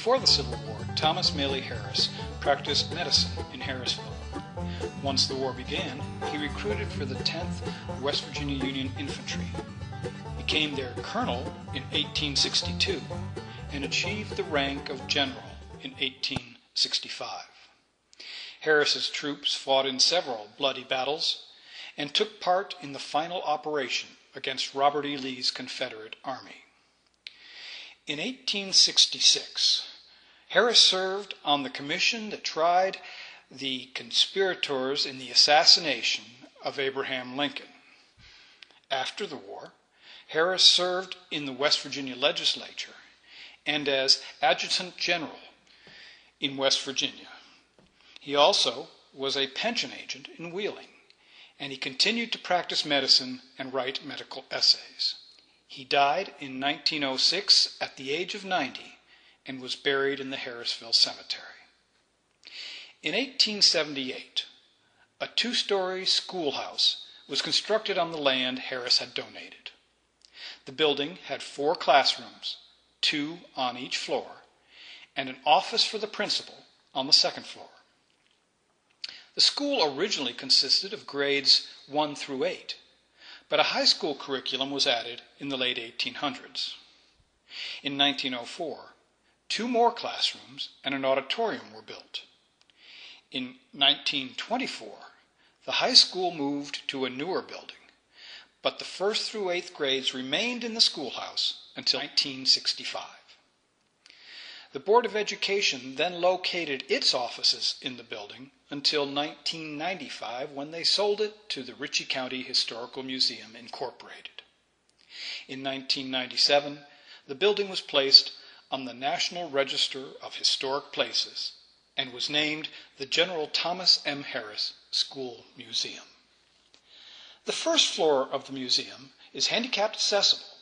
Before the Civil War, Thomas Maley Harris practiced medicine in Harrisville. Once the war began, he recruited for the 10th West Virginia Union Infantry, became their colonel in 1862, and achieved the rank of general in 1865. Harris's troops fought in several bloody battles and took part in the final operation against Robert E. Lee's Confederate Army. In 1866, Harris served on the commission that tried the conspirators in the assassination of Abraham Lincoln. After the war, Harris served in the West Virginia legislature and as adjutant general in West Virginia. He also was a pension agent in Wheeling, and he continued to practice medicine and write medical essays. He died in 1906 at the age of 90 and was buried in the Harrisville Cemetery. In 1878, a two-story schoolhouse was constructed on the land Harris had donated. The building had 4 classrooms, 2 on each floor, and an office for the principal on the second floor. The school originally consisted of grades 1 through 8, but a high school curriculum was added in the late 1800s. In 1904, 2 more classrooms and an auditorium were built. In 1924, the high school moved to a newer building, but the 1st through 8th grades remained in the schoolhouse until 1965. The Board of Education then located its offices in the building until 1995, when they sold it to the Ritchie County Historical Museum, Incorporated. In 1997, the building was placed on the National Register of Historic Places and was named the General Thomas M. Harris School Museum. The first floor of the museum is handicapped accessible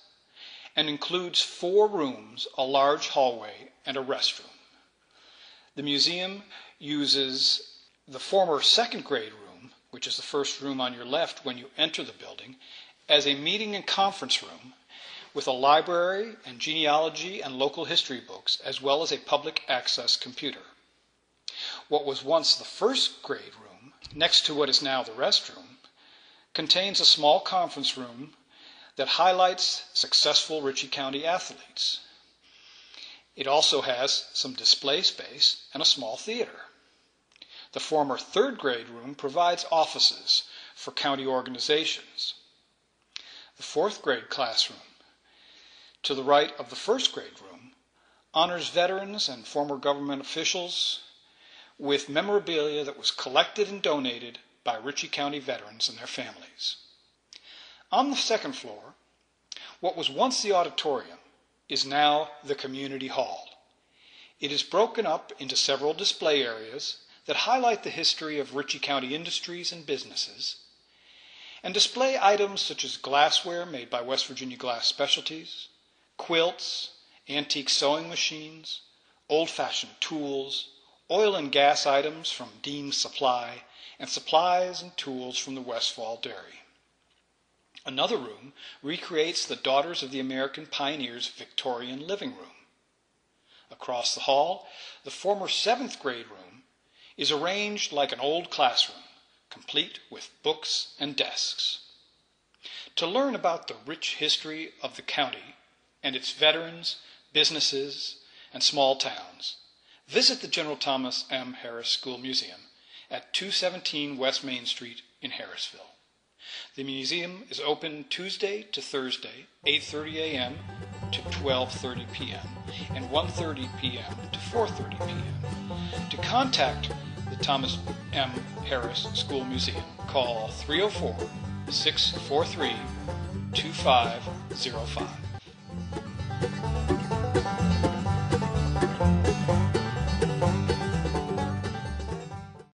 and includes 4 rooms, a large hallway, and a restroom. The museum uses the former 2nd grade room, which is the first room on your left when you enter the building, as a meeting and conference room with a library and genealogy and local history books, as well as a public access computer. What was once the 1st grade room, next to what is now the restroom, contains a small conference room that highlights successful Ritchie County athletes. It also has some display space and a small theater. The former 3rd grade room provides offices for county organizations. The 4th grade classroom, to the right of the 1st grade room, honors veterans and former government officials with memorabilia that was collected and donated by Ritchie County veterans and their families. On the 2nd floor, what was once the auditorium is now the community hall. It is broken up into several display areas that highlight the history of Ritchie County industries and businesses, and display items such as glassware made by West Virginia Glass Specialties, quilts, antique sewing machines, old-fashioned tools, oil and gas items from Dean's Supply, and supplies and tools from the Westfall Dairy. Another room recreates the Daughters of the American Pioneers Victorian living room. Across the hall, the former 7th grade room is arranged like an old classroom, complete with books and desks. To learn about the rich history of the county and its veterans, businesses, and small towns, visit the General Thomas M. Harris School Museum at 217 West Main Street in Harrisville. The museum is open Tuesday to Thursday, 8:30 a.m. to 12:30 p.m. and 1:30 p.m. to 4:30 p.m. To contact the Thomas M. Harris School Museum, call 304-643-2505.